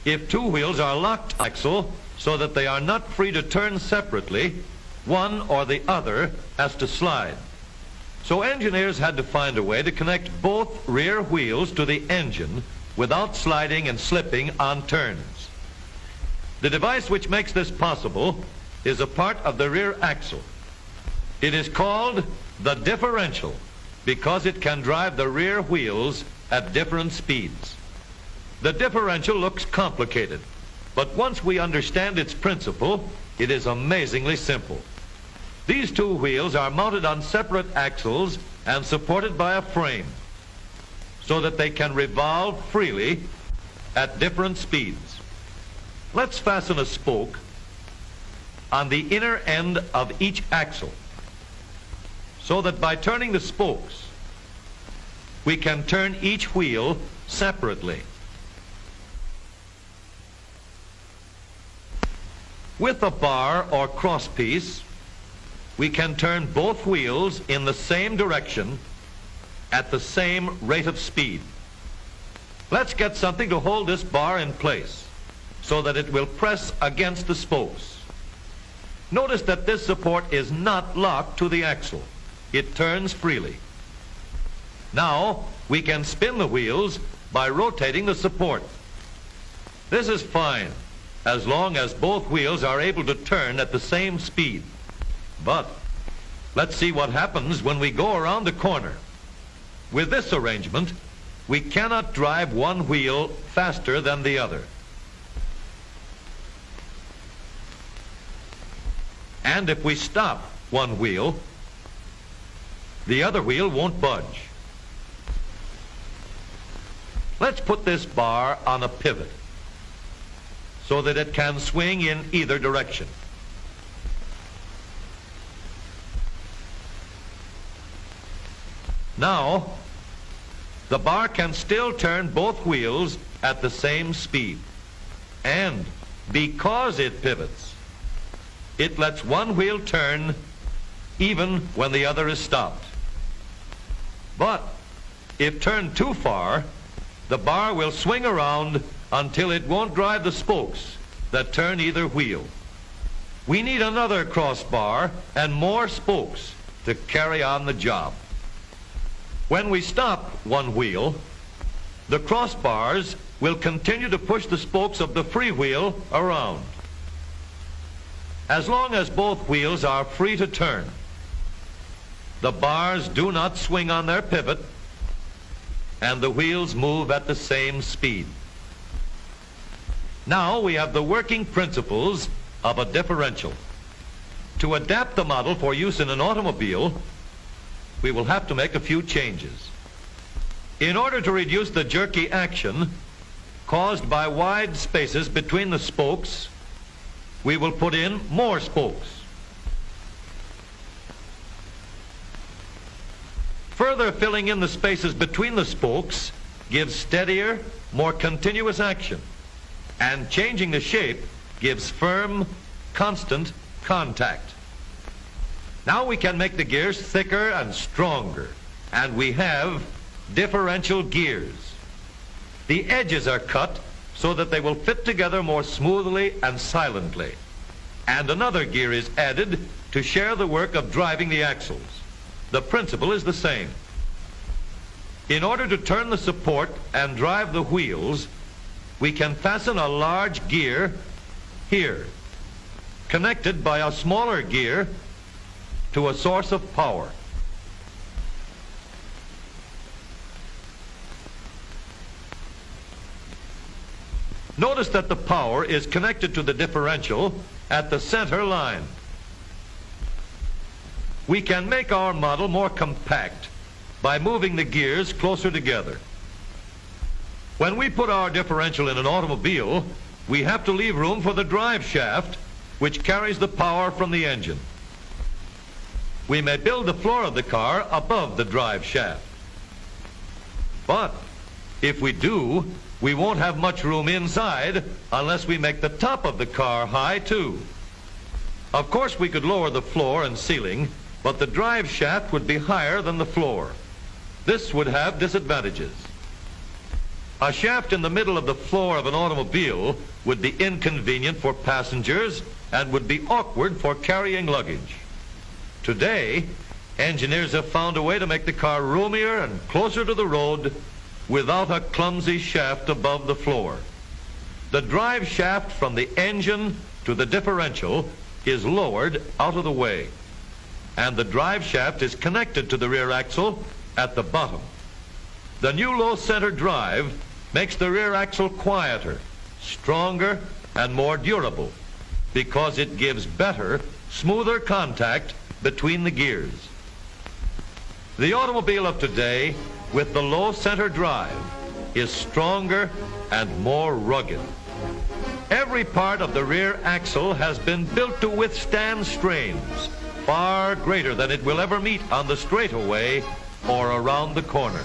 If two wheels are locked axle so that they are not free to turn separately, one or the other has to slide. So engineers had to find a way to connect both rear wheels to the engine without sliding and slipping on turns. The device which makes this possible is a part of the rear axle. It is called the differential because it can drive the rear wheels at different speeds. The differential looks complicated, but once we understand its principle, it is amazingly simple. These two wheels are mounted on separate axles and supported by a frame so that they can revolve freely at different speeds. Let's fasten a spoke on the inner end of each axle so that by turning the spokes, we can turn each wheel separately. With a bar or crosspiece, we can turn both wheels in the same direction at the same rate of speed. Let's get something to hold this bar in place so that it will press against the spokes. Notice that this support is not locked to the axle. It turns freely. Now we can spin the wheels by rotating the support. This is fine as long as both wheels are able to turn at the same speed. But let's see what happens when we go around the corner. With this arrangement, we cannot drive one wheel faster than the other. And if we stop one wheel, the other wheel won't budge. Let's put this bar on a pivot so that it can swing in either direction. Now, the bar can still turn both wheels at the same speed. And because it pivots, it lets one wheel turn even when the other is stopped. But if turned too far, the bar will swing around until it won't drive the spokes that turn either wheel. We need another crossbar and more spokes to carry on the job. When we stop one wheel, the crossbars will continue to push the spokes of the free wheel around. As long as both wheels are free to turn, the bars do not swing on their pivot and the wheels move at the same speed. Now we have the working principles of a differential. To adapt the model for use in an automobile, we will have to make a few changes. In order to reduce the jerky action caused by wide spaces between the spokes, we will put in more spokes. Further filling in the spaces between the spokes gives steadier, more continuous action, and changing the shape gives firm, constant contact. Now we can make the gears thicker and stronger, and we have differential gears. The edges are cut so that they will fit together more smoothly and silently, and another gear is added to share the work of driving the axles. The principle is the same. In order to turn the support and drive the wheels, we can fasten a large gear here, connected by a smaller gear to a source of power. Notice that the power is connected to the differential at the center line. We can make our model more compact by moving the gears closer together. When we put our differential in an automobile, we have to leave room for the drive shaft, which carries the power from the engine. We may build the floor of the car above the drive shaft. But if we do, we won't have much room inside unless we make the top of the car high too. Of course, we could lower the floor and ceiling, but the drive shaft would be higher than the floor. This would have disadvantages. A shaft in the middle of the floor of an automobile would be inconvenient for passengers and would be awkward for carrying luggage. Today, engineers have found a way to make the car roomier and closer to the road without a clumsy shaft above the floor. The drive shaft from the engine to the differential is lowered out of the way, and the drive shaft is connected to the rear axle at the bottom. The new low center drive makes the rear axle quieter, stronger, and more durable because it gives better, smoother contact between the gears. The automobile of today with the low center drive is stronger and more rugged. Every part of the rear axle has been built to withstand strains far greater than it will ever meet on the straightaway or around the corner.